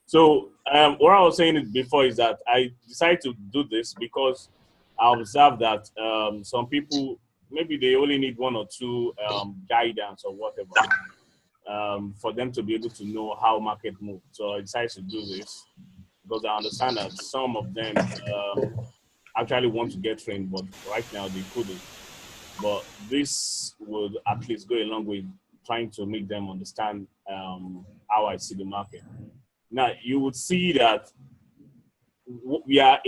So what I was saying before is that I decided to do this because I observed that some people, maybe they only need one or two guidance or whatever for them to be able to know how market moves. So I decided to do this because I understand that some of them actually want to get trained, but right now they couldn't. But this would at least go along with trying to make them understand how I see the market. Now you would see that we are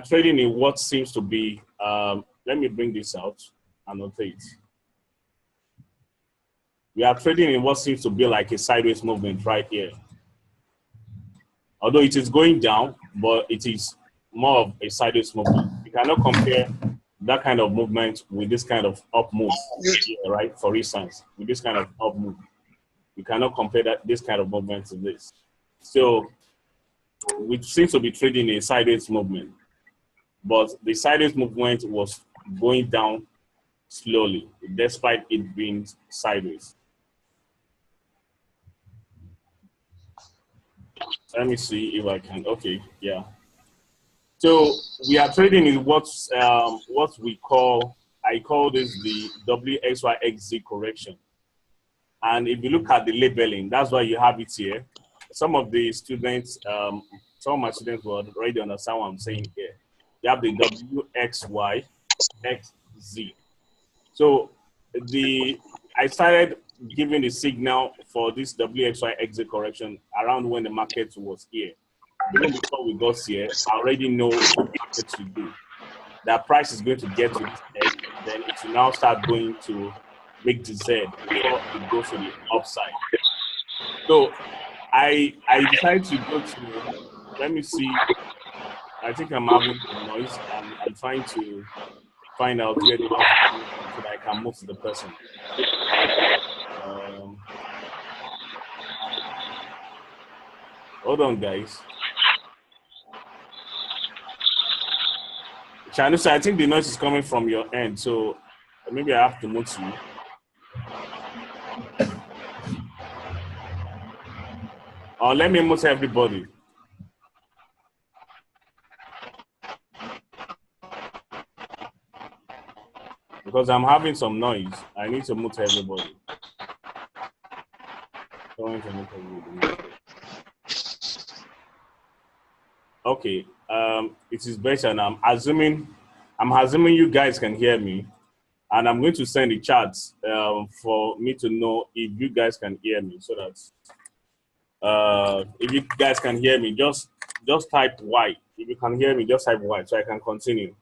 trading in what seems to be. Let me bring this out and notate. We are trading in what seems to be like a sideways movement right here. Although it is going down, but it is more of a sideways movement. You cannot compare that kind of movement with this kind of up move, right? For instance, with this kind of up move, you cannot compare this kind of movement to this. So we seem to be trading a sideways movement, but the sideways movement was going down slowly, despite it being sideways. Let me see if I can. Okay, yeah. So we are trading in what we call, I call this the WXYXZ correction. And if you look at the labeling, that's why you have it here. Some of the students, some of my students will already understand what I'm saying here. You have the WXYXZ. So I started giving the signal for this WXYXZ correction around when the market was here. Even before we got here, I already know what to do. That price is going to get to this edge, then it will now start going to make the Z before it goes to the upside. So I decided to go to, let me see, I think I'm having noise. I'm trying to find out where the noise is so that I can move to the person. Hold on, guys. Chanusa, I think the noise is coming from your end, so maybe I have to mute you. Or let me mute everybody. Because I'm having some noise. I need to mute everybody. Okay, it is better now. I'm assuming you guys can hear me. And I'm going to send the chats for me to know if you guys can hear me, so that if you guys can hear me, just type Y. If you can hear me, just type Y so I can continue.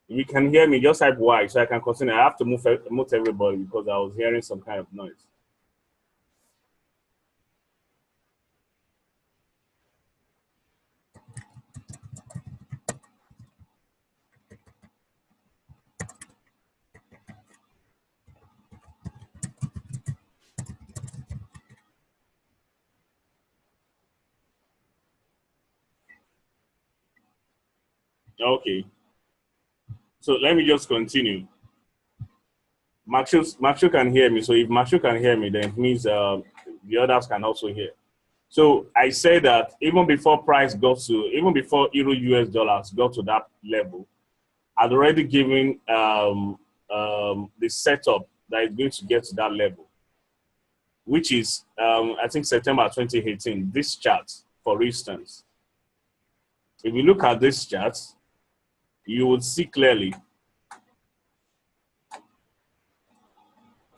If you can hear me, just type Y so I can continue. I have to mute everybody because I was hearing some kind of noise. Okay. So let me just continue. Makshu can hear me. So if Makshu can hear me, then it means the others can also hear. So I say that even before EurUSD got to that level, I'd already given the setup that is going to get to that level, which is I think September 2018. This chart, for instance, if you look at this chart, you would see clearly.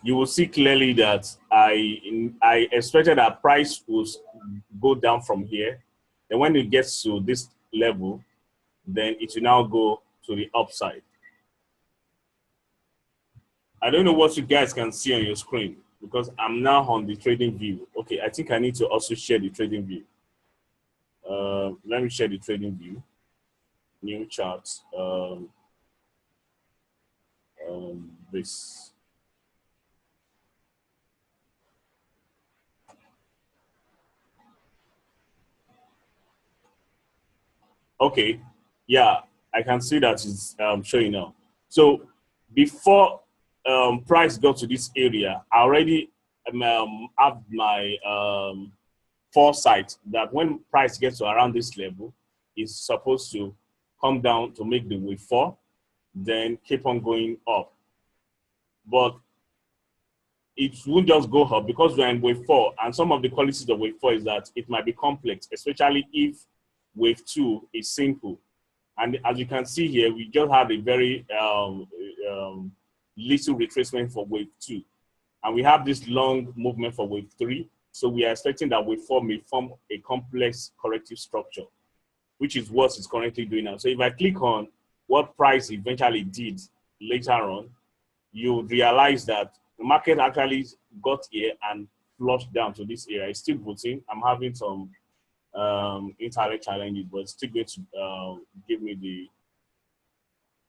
You will see clearly that I expected that price would go down from here. And when it gets to this level, then it will now go to the upside. I don't know what you guys can see on your screen because I'm now on the trading view. Okay, I think I need to also share the trading view. Let me share the trading view. New charts. This. Okay, yeah, I can see that it's showing now. So before price got to this area, I already have my foresight that when price gets to around this level, it's supposed to come down to make the wave 4, then keep on going up. But it won't just go up because we're in wave 4, and some of the qualities of wave 4 is that it might be complex, especially if wave 2 is simple. And as you can see here, we just had a very little retracement for wave 2. And we have this long movement for wave 3. So we are expecting that wave 4 may form a complex corrective structure, which is what it's currently doing now. So if I click on what price eventually did later on, you realize that the market actually got here and flushed down to this area. It's still booting. I'm having some internet challenges, but it's still going to give me the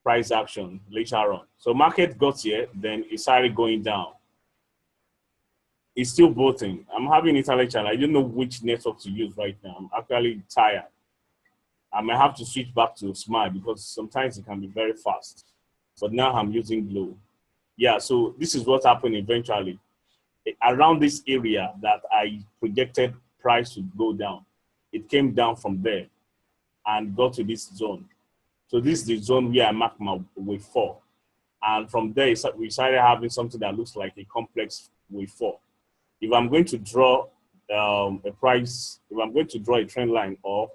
price action later on. So market got here, then it started going down. It's still booting. I'm having internet challenge. I don't know which network to use right now. I'm actually tired. I may have to switch back to Smart because sometimes it can be very fast. But now I'm using Glow. Yeah, so this is what happened eventually. Around this area that I projected price to go down, it came down from there and got to this zone. So this is the zone where I marked my wave 4. And from there, we started having something that looks like a complex wave 4. If I'm going to draw a price, if I'm going to draw a trend line, or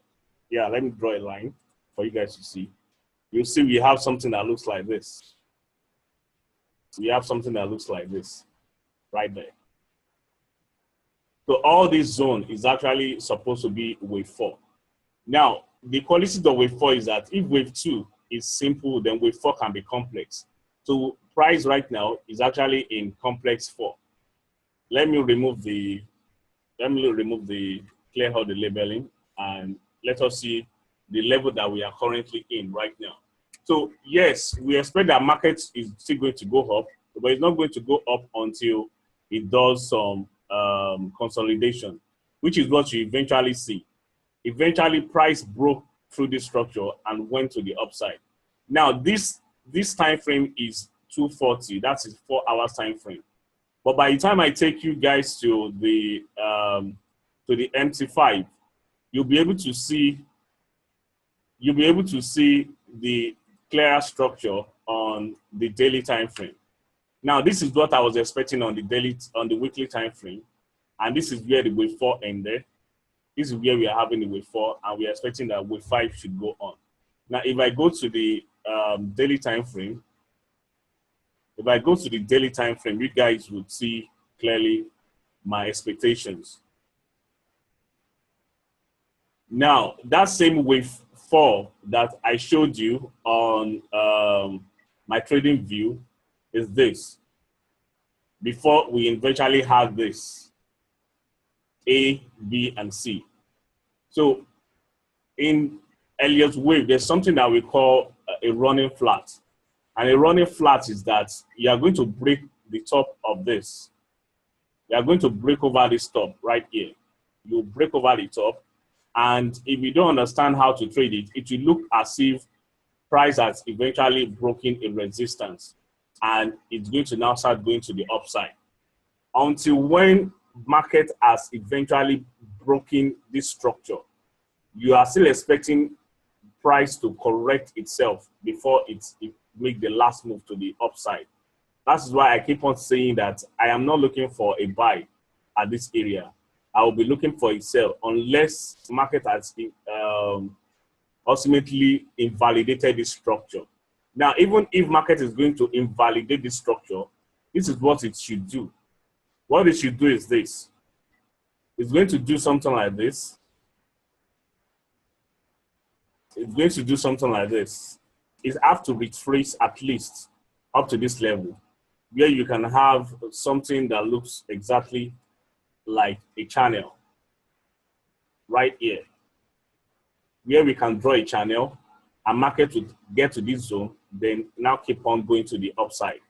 yeah, let me draw a line for you guys to see. You'll see we have something that looks like this. We have something that looks like this right there. So all this zone is actually supposed to be wave 4. Now, the quality of wave 4 is that if wave 2 is simple, then wave 4 can be complex. So price right now is actually in complex 4. Let me remove the clear out the labeling, and let us see the level that we are currently in right now. So yes, we expect that market is still going to go up, but it's not going to go up until it does some consolidation, which is what you eventually see. Eventually, price broke through this structure and went to the upside. Now, this time frame is 240. That's a 4 hours time frame. But by the time I take you guys to the MT5, you'll be able to see the clearer structure on the daily time frame. Now, this is what I was expecting on the weekly time frame, and this is where the wave 4 ended. This is where we are having the wave 4, and we are expecting that wave 5 should go on. Now, if I go to the daily time frame, you guys would see clearly my expectations. Now, that same wave 4 that I showed you on my trading view is this. Before we eventually had this A, B, and C. So in Elliott wave, there's something that we call a running flat. And a running flat is that you are going to break the top of this. You are going to break over this top right here. You break over the top. And if you don't understand how to trade it, it will look as if price has eventually broken a resistance. And it's going to now start going to the upside. Until when market has eventually broken this structure, you are still expecting price to correct itself before it make the last move to the upside. That's why I keep on saying that I am not looking for a buy at this area. I will be looking for a sell unless market has ultimately invalidated this structure. Now, even if market is going to invalidate this structure, this is what it should do. What it should do is this. It's going to do something like this. It's going to do something like this. It has to retrace at least up to this level, where you can have something that looks exactly like a channel right here, where we can draw a channel and market would get to this zone, then now keep on going to the upside.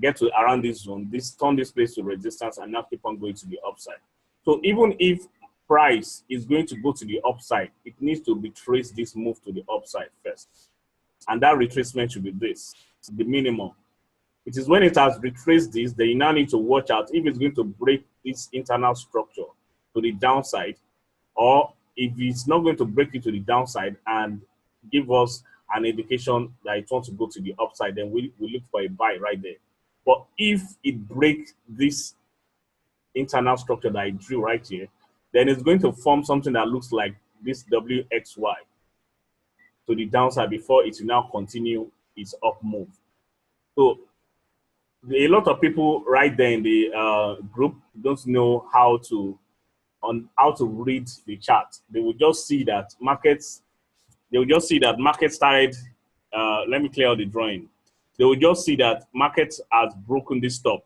Get to around this zone, turn this place to resistance and now keep on going to the upside. So even if price is going to go to the upside, it needs to retrace this move to the upside first. and that retracement should be this, the minimum. It is when it has retraced this, then you now need to watch out if it's going to break this internal structure to the downside, or if it's not going to break it to the downside and give us an indication that it wants to go to the upside, then we look for a buy right there. But if it breaks this internal structure that I drew right here, then it's going to form something that looks like this WXY to the downside before it will now continue its up move. So a lot of people right there in the group don't know how to read the chart. They will just see that markets. They will just see that market started. Let me clear out the drawing. They will just see that markets has broken this top,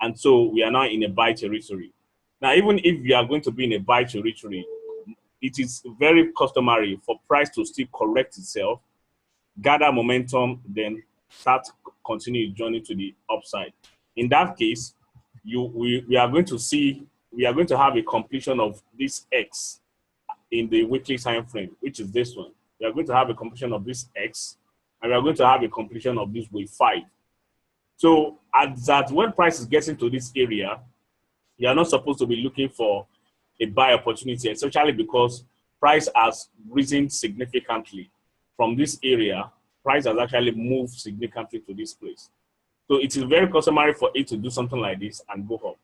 and so we are now in a buy territory. Now, even if we are going to be in a buy territory, it is very customary for price to still correct itself, gather momentum, then start continue journey to the upside. In that case, we are going to have a completion of this X in the weekly time frame, which is this one. We are going to have a completion of this X, and we are going to have a completion of this wave 5. So at that, when price is getting to this area, you are not supposed to be looking for a buy opportunity, especially because price has risen significantly from this area. Price has actually moved significantly to this place. So it is very customary for it to do something like this and go up.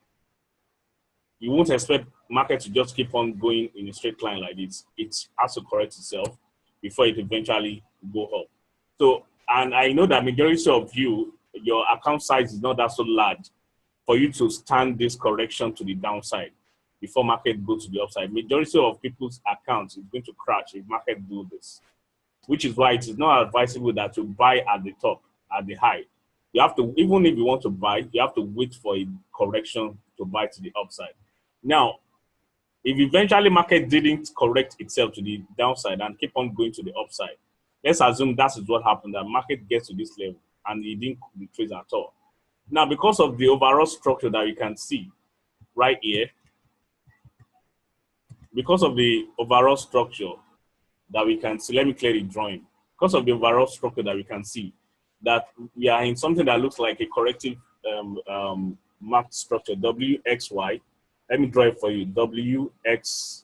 You won't expect market to just keep on going in a straight line like this. It has to correct itself before it eventually go up. So, and I know that majority of you, your account size is not that so large for you to stand this correction to the downside before market goes to the upside. Majority of people's accounts is going to crash if market do this, which is why it is not advisable that you buy at the top, at the high. You have to, even if you want to buy, you have to wait for a correction to buy to the upside. Now, if eventually market didn't correct itself to the downside and keep on going to the upside, let's assume that is what happened, that market gets to this level and it didn't retrace at all. Now, because of the overall structure that you can see right here, because of the overall structure that we can see, let me clear the drawing. Because of the overall structure that we can see, that we are in something that looks like a corrective marked structure, WXY. Let me draw it for you, WXY,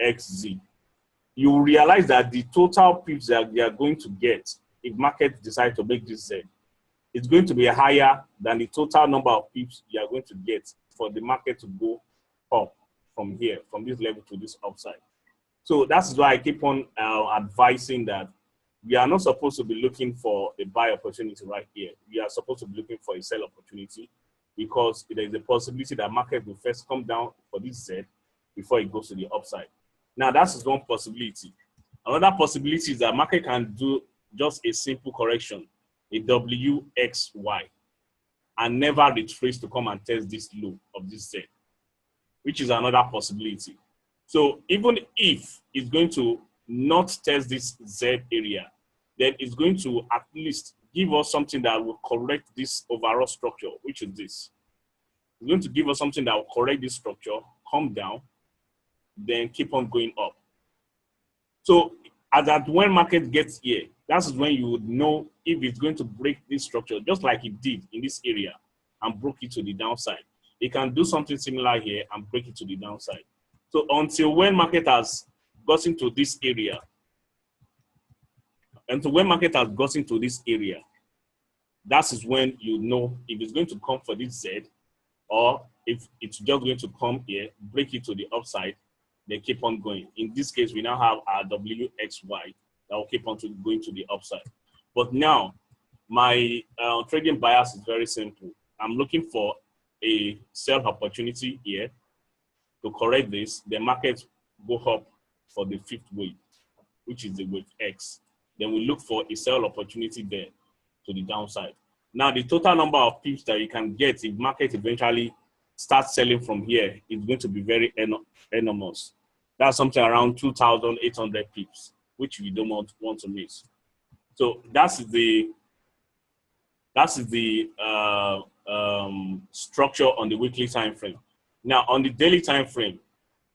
XZ. You will realize that the total pips that they are going to get if market decides to make this Z, it's going to be higher than the total number of pips you are going to get for the market to go up from here, from this level to this upside. So that's why I keep on advising that we are not supposed to be looking for a buy opportunity right here. We are supposed to be looking for a sell opportunity, because there is a possibility that market will first come down for this Z before it goes to the upside. Now, that's one possibility. Another possibility is that market can do just a simple correction, a WXY, and never retrace to come and test this low of this Z, which is another possibility. So even if it's going to not test this Z area, then it's going to at least give us something that will correct this overall structure, which is this. It's going to give us something that will correct this structure, come down, then keep on going up. So as that when market gets here, that's when you would know if it's going to break this structure, just like it did in this area and broke it to the downside. It can do something similar here and break it to the downside. So until when market has gotten to this area, that is when you know if it's going to come for this Z, or if it's just going to come here, break it to the upside, then keep on going. In this case, we now have our WXY that will keep on going to the upside. But now, my trading bias is very simple. I'm looking for a sell opportunity here to correct this. The market go up for the 5th wave, which is the wave X. Then we look for a sell opportunity there to the downside. Now, the total number of pips that you can get if market eventually starts selling from here is going to be very enormous. That's something around 2,800 pips, which we don't want to miss. So that's the structure on the weekly time frame. Now, on the daily time frame,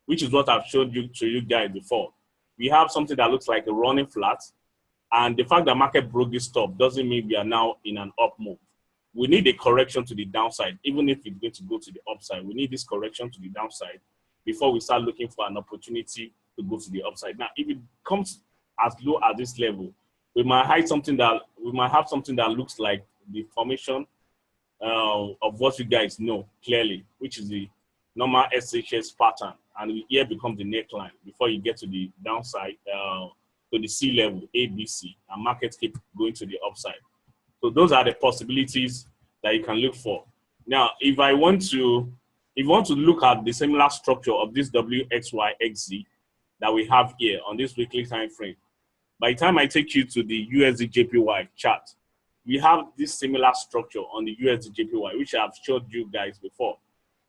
which is what I've showed you to you guys before, we have something that looks like a running flat. And the fact that market broke this top doesn't mean we are now in an up move. We need a correction to the downside, even if it's going to go to the upside. We need this correction to the downside before we start looking for an opportunity to go to the upside. Now, if it comes as low as this level, we might have something that looks like the formation of what you guys know clearly, which is the normal SHS pattern, and here becomes the neckline before you get to the downside, to the C level, ABC, and markets keep going to the upside. So those are the possibilities that you can look for. Now, if you want to look at the similar structure of this WXYXZ that we have here on this weekly time frame, by the time I take you to the UsdJpy chart, we have this similar structure on the UsdJpy, which I've showed you guys before.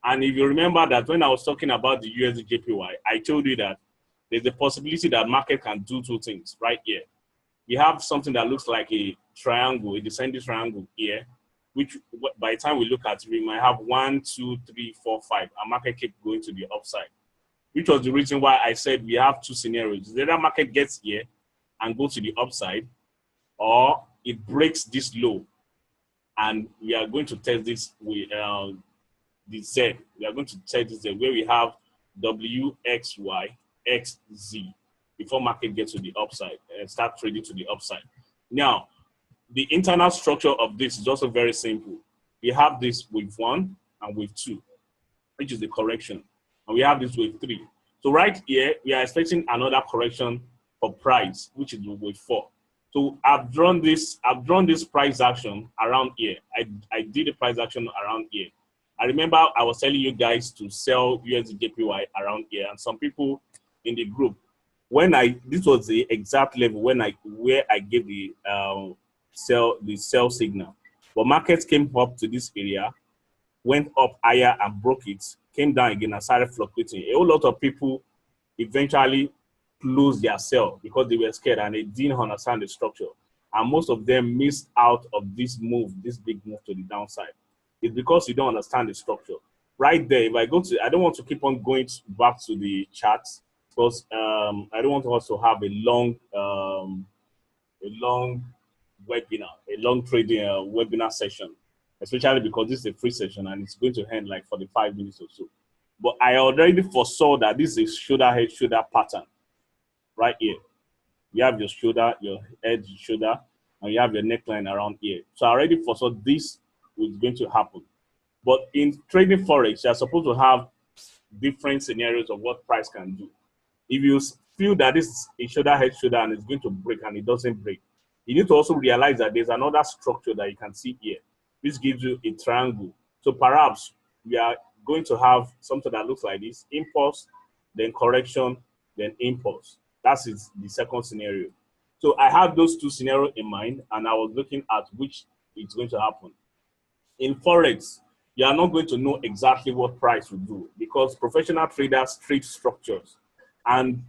And if you remember that when I was talking about the UsdJpy, I told you that there's a possibility that market can do two things right here. We have something that looks like a triangle, a descending triangle here, which by the time we look at it, we might have 1, 2, 3, 4, 5, and market keep going to the upside, which was the reason why I said we have two scenarios. Either market gets here and go to the upside, or it breaks this low, and we are going to test this with the Z. We are going to test this Z where we have WXYXZ before market gets to the upside and start trading to the upside. Now, the internal structure of this is also very simple. We have this wave 1 and wave 2, which is the correction, and we have this wave 3. So right here, we are expecting another correction for price, which is wave 4. So I've drawn this price action around here. I did a price action around here. I remember I was telling you guys to sell UsdJpy around here, and some people in the group, this was the exact level where I gave the sell signal. But markets came up to this area, went up higher and broke it, came down again and started fluctuating. A whole lot of people eventually closed their sell because they were scared and they didn't understand the structure. And most of them missed out of this move, this big move to the downside. It's because you don't understand the structure. Right there, if I go to, I don't want to keep on going back to the charts because I don't want to also have a long webinar, a long trading webinar session, especially because this is a free session and it's going to end like 45 minutes or so. But I already foresaw that this is shoulder, head, shoulder pattern right here. You have your shoulder, your head, shoulder, and you have your neckline around here. So I already foresaw this was going to happen. But in trading Forex, you're supposed to have different scenarios of what price can do. If you feel that this is a shoulder, head, shoulder, and it's going to break and it doesn't break, you need to also realize that there's another structure that you can see here. This gives you a triangle. So perhaps we are going to have something that looks like this: impulse, then correction, then impulse. That is the second scenario. So I have those two scenarios in mind, and I was looking at which is going to happen. In Forex, you are not going to know exactly what price will do because professional traders trade structures, and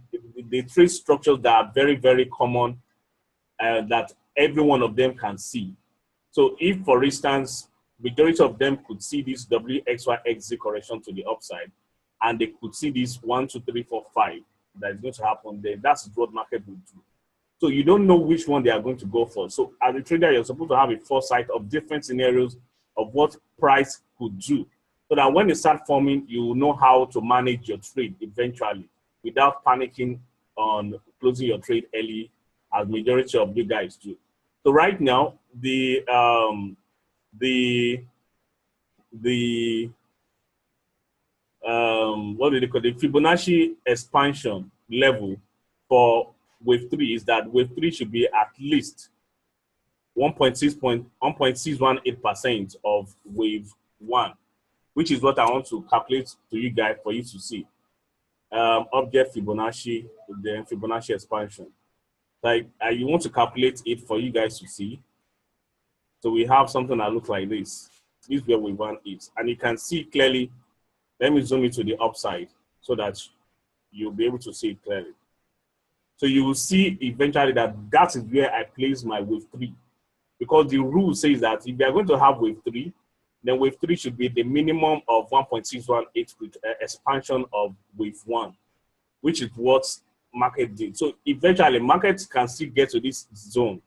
they trade structures that are very, very common that every one of them can see. So if, for instance, majority of them could see this WXYXZ correction to the upside, and they could see this 1, 2, 3, 4, 5 that is going to happen, then that's what market will do. So you don't know which one they are going to go for. So as a trader, you're supposed to have a foresight of different scenarios of what price could do, so that when they start forming, you will know how to manage your trade eventually without panicking on closing your trade early, as majority of you guys do. So right now, the what do they call it? The Fibonacci expansion level for wave 3 is that wave 3 should be at least 1.618% of wave 1, which is what I want to calculate to you guys for you to see. Object Fibonacci, then Fibonacci expansion. Like you want to calculate it for you guys to see. So we have something that looks like this. This is where wave 1 is, and you can see clearly. Let me zoom it to the upside so that you'll be able to see it clearly. So you will see eventually that that is where I place my wave 3. Because the rule says that if you are going to have wave 3, then wave 3 should be the minimum of 1.618 expansion of wave 1, which is what market did. So eventually markets can still get to this zone,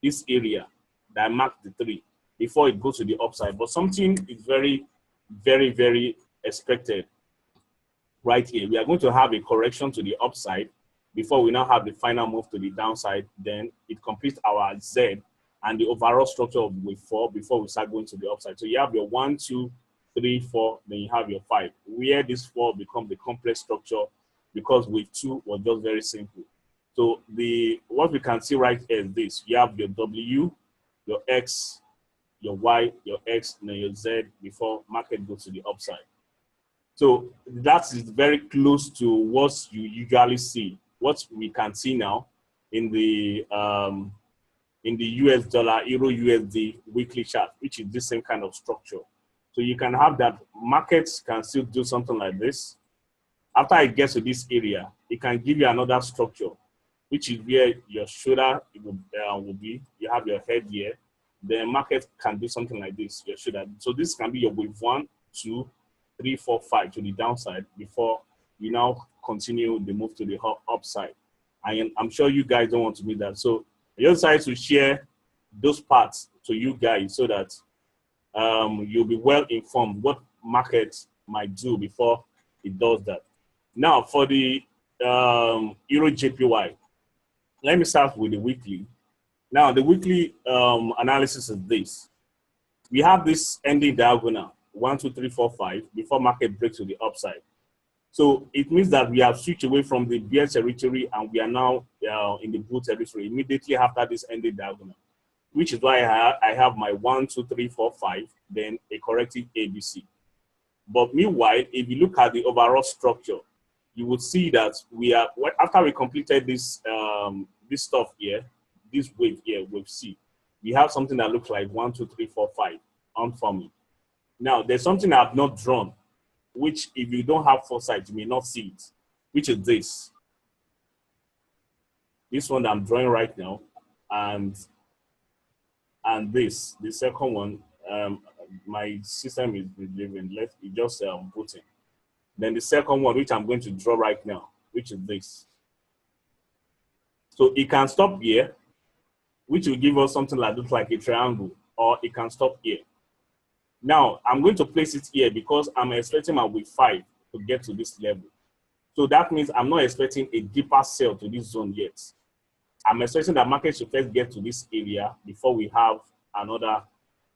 this area that marked the 3 before it goes to the upside. But something is very, very, very expected right here. We are going to have a correction to the upside before we now have the final move to the downside. Then it completes our Z and the overall structure of wave 4 before we start going to the upside. So you have your 1, 2, 3, 4, then you have your 5, where this 4 becomes the complex structure because wave 2 was just very simple. So what we can see right here is this. You have your W, your X, your Y, your X, and then your Z before market goes to the upside. So that is very close to what you usually see, what we can see now in the US dollar, Euro USD weekly chart, which is the same kind of structure. So you can have that markets can still do something like this. After it gets to this area, it can give you another structure, which is where your shoulder will be. You have your head here. The market can do something like this, your shoulder. So this can be your wave 1, 2, 3, 4, 5 to the downside before you now continue the move to the upside. I'm sure you guys don't want to do that. So I just decided to share those parts to you guys so that you'll be well informed what markets might do before it does that. Now for the EurJpy, let me start with the weekly. Now the weekly analysis is this. We have this ending diagonal 1, 2, 3, 4, 5 before market breaks to the upside. So it means that we have switched away from the bear territory and we are now in the bull territory immediately after this ending diagonal, which is why I have my 1, 2, 3, 4, 5, then a corrective ABC. But meanwhile, if you look at the overall structure, you would see that we are, after we completed this this stuff here, this wave here, wave C, we have something that looks like 1, 2, 3, 4, 5 unforming. Now, there's something I've not drawn, which if you don't have foresight, you may not see it, which is this. This one that I'm drawing right now, and this, the second one, my system is leaving left, it just putting. Then the second one, which I'm going to draw right now, which is this. So it can stop here, which will give us something that looks like a triangle, or it can stop here. Now, I'm going to place it here because I'm expecting my wave 5 to get to this level. So that means I'm not expecting a deeper sell to this zone yet. I'm expecting that market should first get to this area before we have another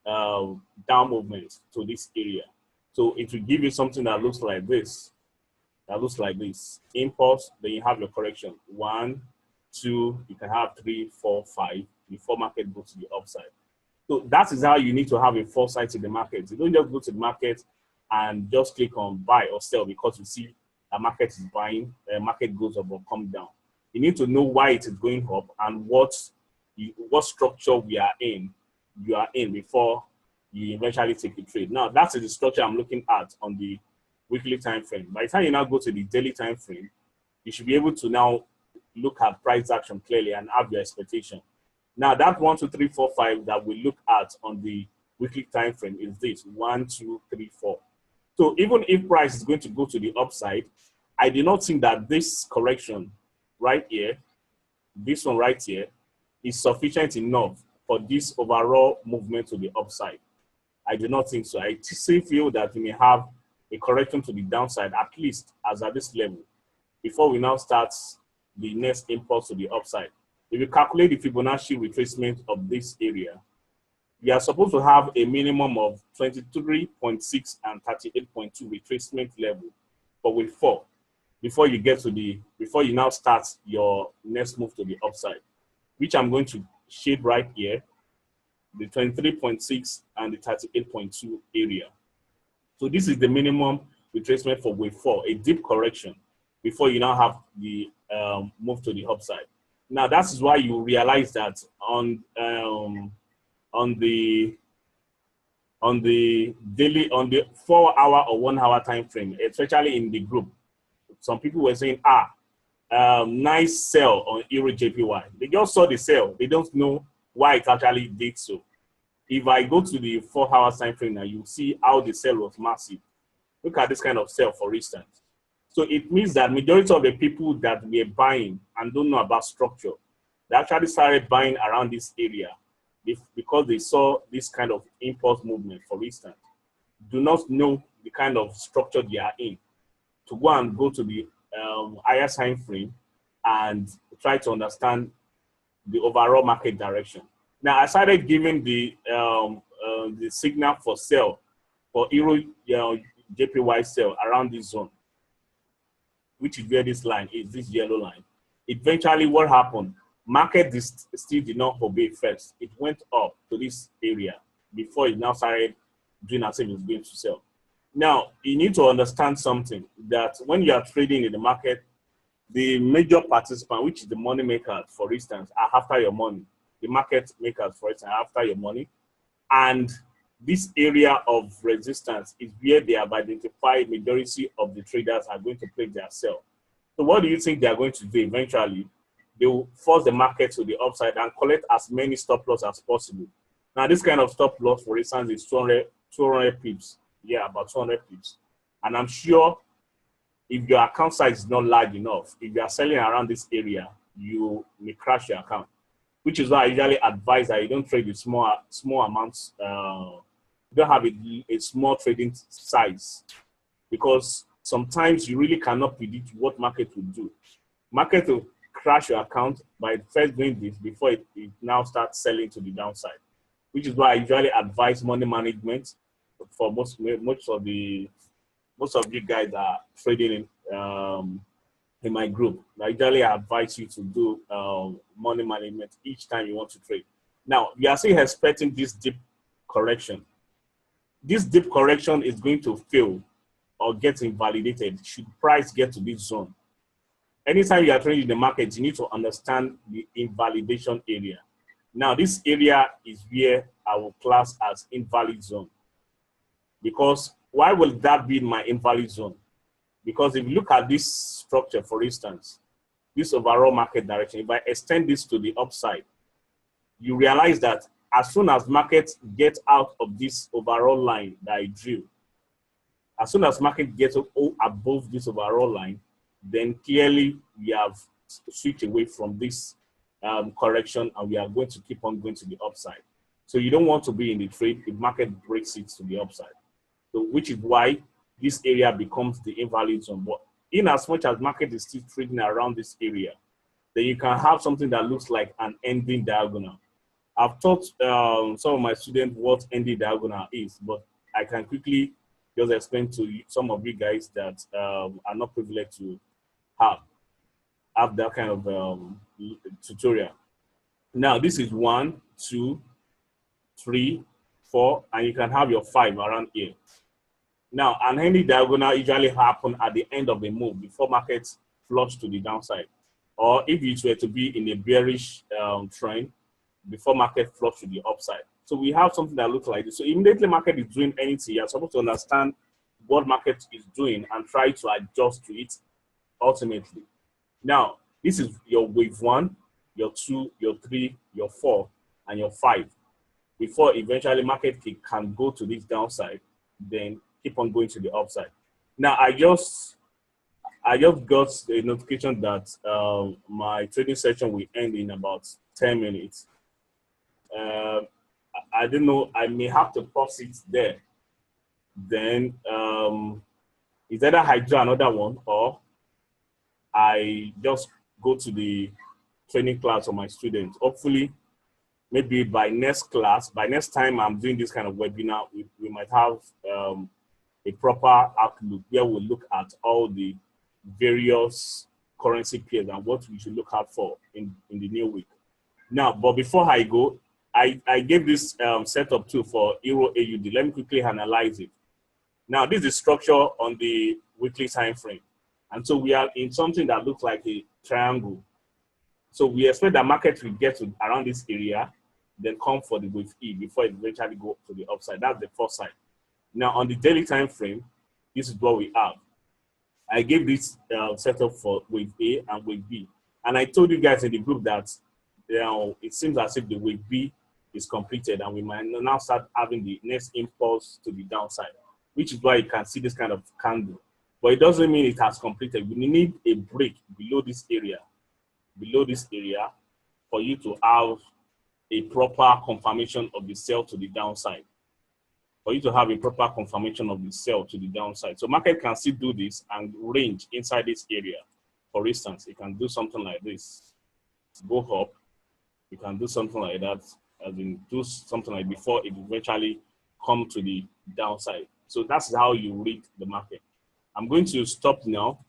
down movement to this area. So it will give you something that looks like this. That looks like this. Impulse, then you have your correction. 1, 2, you can have 3, 4, 5 before market goes to the upside. So that is how you need to have a foresight in the market. You don't just go to the market and just click on buy or sell because you see a market is buying, the market goes up or come down. You need to know why it is going up and what structure you are in before you eventually take a trade. Now, that's the structure I'm looking at on the weekly time frame. By the time you now go to the daily time frame, you should be able to now look at price action clearly and have your expectation. Now, that 1, 2, 3, 4, 5 that we look at on the weekly time frame is this 1, 2, 3, 4. So even if price is going to go to the upside, I do not think that this correction right here, this one right here, is sufficient enough for this overall movement to the upside. I do not think so. I still feel that we may have a correction to the downside, at least as at this level, before we now start the next impulse to the upside. If you calculate the Fibonacci retracement of this area, we are supposed to have a minimum of 23.6 and 38.2 retracement level for wave 4 before you get to before you now start your next move to the upside, which I'm going to shade right here, the 23.6 and the 38.2 area. So this is the minimum retracement for wave 4, a deep correction before you now have the move to the upside. Now that is why you realize that on the daily, on the 4-hour or 1-hour time frame, especially in the group, some people were saying, nice sell on EurJpy. They just saw the sell. They don't know why it actually did so. If I go to the 4-hour time frame now, you see how the sell was massive. Look at this kind of sell, for instance. So it means that majority of the people that were buying and don't know about structure, they actually started buying around this area because they saw this kind of impulse movement, for instance, do not know the kind of structure they are in, to go to the higher time frame and try to understand the overall market direction. Now, I started giving the signal for sell for EurJpy sell around this zone, which is where this line is, this yellow line. Eventually, what happened? Market still did not obey first. It went up to this area before it now started doing as if it's going to sell. Now, you need to understand something, that when you are trading in the market, the major participant, which is the money makers, for instance, are after your money. The market makers, for instance, are after your money. And this area of resistance is where they have identified majority of the traders are going to place their sell. So what do you think they are going to do eventually? They will force the market to the upside and collect as many stop loss as possible. Now, this kind of stop loss, for instance, is 200 pips. Yeah, about 200 pips. And I'm sure if your account size is not large enough, if you are selling around this area, you may crash your account, which is why I usually advise that you don't trade with small amounts. You don't have a small trading size, because sometimes you really cannot predict what market will do. Market will crash your account by first doing this before it now starts selling to the downside, which is why I usually advise money management for most of you guys are trading in my group. I usually advise you to do money management each time you want to trade. Now, we are still expecting this deep correction. This deep correction is going to fail or get invalidated should price get to this zone. Anytime you are trading in the market, you need to understand the invalidation area. Now, this area is where I will class as invalid zone. Because why will that be my invalid zone? Because if you look at this structure, for instance, this overall market direction, if I extend this to the upside, you realize that as soon as markets get out of this overall line that I drew, as soon as market gets above this overall line, then clearly we have switched away from this correction and we are going to keep on going to the upside. So you don't want to be in the trade if market breaks it to the upside. So which is why this area becomes the invalid zone. But in as much as market is still trading around this area, then you can have something that looks like an ending diagonal. I've taught some of my students what ending diagonal is, but I can quickly just explain to some of you guys that are not privileged to have that kind of tutorial. Now, this is 1, 2, 3, 4, and you can have your 5 around here. Now, an ending diagonal usually happens at the end of the move before markets flush to the downside, or if it were to be in a bearish trend before market flush to the upside. So we have something that looks like this. So immediately market is doing anything, you're supposed to understand what market is doing and try to adjust to it ultimately. Now, this is your wave 1, your 2, your 3, your 4, and your 5. Before eventually market can go to this downside, then keep on going to the upside. Now, I just got a notification that my trading session will end in about 10 minutes. I don't know, I may have to pause it there. Then it's either I do another one or I just go to the training class for my students. Hopefully, maybe by next class, by next time I'm doing this kind of webinar, we might have a proper outlook where we'll look at all the various currency pairs and what we should look out for in the new week. Now, but before I go, I gave this setup too for EurAud. Let me quickly analyze it. Now, this is the structure on the weekly time frame. And so we are in something that looks like a triangle. So we expect that market will get to around this area, then come for the wave E before it eventually go to the upside. That's the first side. Now, on the daily time frame, this is what we have. I gave this setup for wave A and wave B. And I told you guys in the group that it seems as if the wave B is completed and we might now start having the next impulse to the downside, which is why you can see this kind of candle. but it doesn't mean it has completed. We need a break below this area, for you to have a proper confirmation of the sell to the downside. For you to have a proper confirmation of the sell to the downside. So market can still do this and range inside this area. For instance, it can do something like this. Go up. You can do something like that, as in do something like before it eventually come to the downside. So that's how you read the market. I'm going to stop now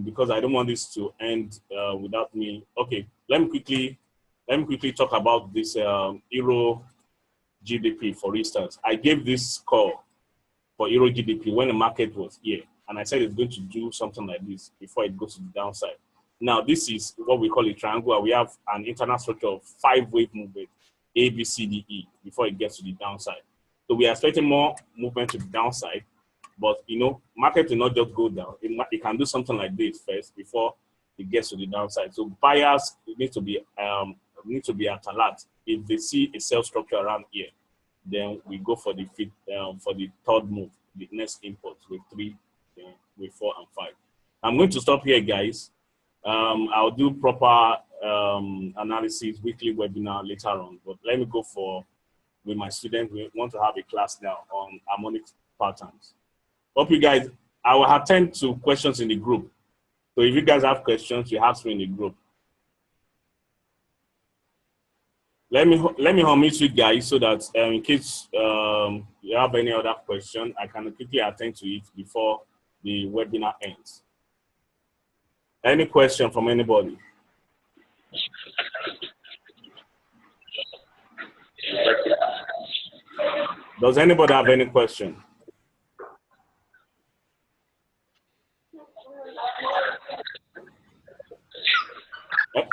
because I don't want this to end without me. Okay, let me quickly talk about this EurGbp, for instance. I gave this call for EurGbp when the market was here, and I said it's going to do something like this before it goes to the downside. Now, this is what we call a triangle. We have an internal structure of 5-wave movement, A, B, C, D, E, before it gets to the downside. So we are expecting more movement to the downside, but you know, market will not just go down. It can do something like this first before it gets to the downside. So buyers need to be at alert. If they see a sell structure around here, then we go for the third move, the next import with 3, with 4 and 5. I'm going to stop here, guys. I'll do proper analysis, weekly webinar later on, but let me go with my students. We want to have a class now on harmonic patterns. Hope you guys, I will attend to questions in the group. So if you guys have questions, you ask me in the group. Let me unmute you guys so that in case you have any other question, I can quickly attend to it before the webinar ends. Any question from anybody? Does anybody have any question?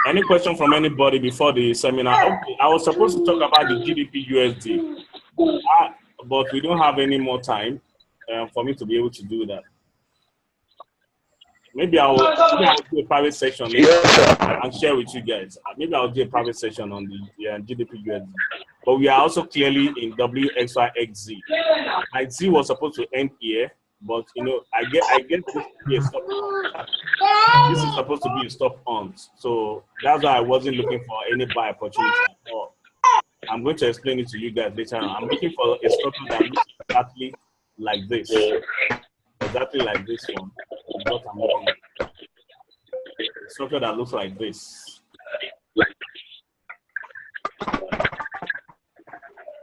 Any question from anybody before the seminar? Okay, I was supposed to talk about the GbpUsd, but we don't have any more time for me to be able to do that. Maybe I'll do a private session and share with you guys. Maybe I'll do a private session on the GbpUsd. But we are also clearly in WXYXZ. My Z was supposed to end here, but you know, I get this to be a stop on. This is supposed to be a stop on. So that's why I wasn't looking for any buy opportunity at all. I'm going to explain it to you guys later on. I'm looking for a structure that looks exactly like this. Exactly like this one. What I'm looking at. A structure that looks like this.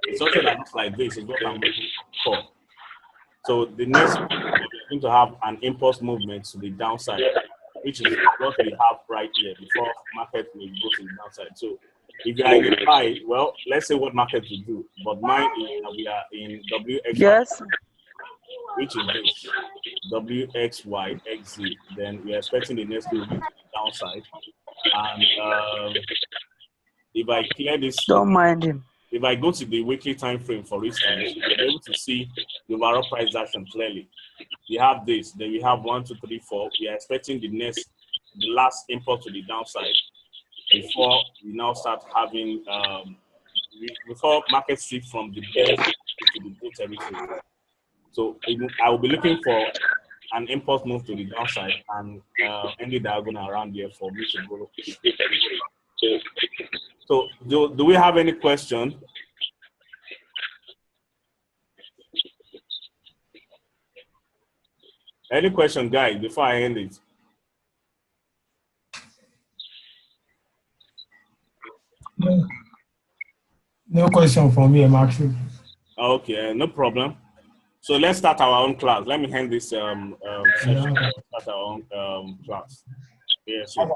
A structure that looks like this is what I'm looking for. So the next, we're going to have an impulse movement to the downside, which is what we have right here before market will go to the downside. So if you are in a buy, well, let's say what market will do. But mine is we are in WXY. Yes. Which is this WXYXZ, then we are expecting the next move to the downside. And if I clear this, don't mind him. If I go to the weekly time frame, for instance, you'll be able to see the overall price action clearly. We have this, then we have 1, 2, 3, 4. We are expecting the last impulse to the downside before we now start having before market shift from the bear to the bull territory. So I will be looking for an impulse move to the downside and any diagonal around here for me to go. So do we have any question? Any question, guys, before I end it? No question from me, actually. Okay, no problem. So let's start our own class. Let me hand this session. Start our own class. Yes. Yeah,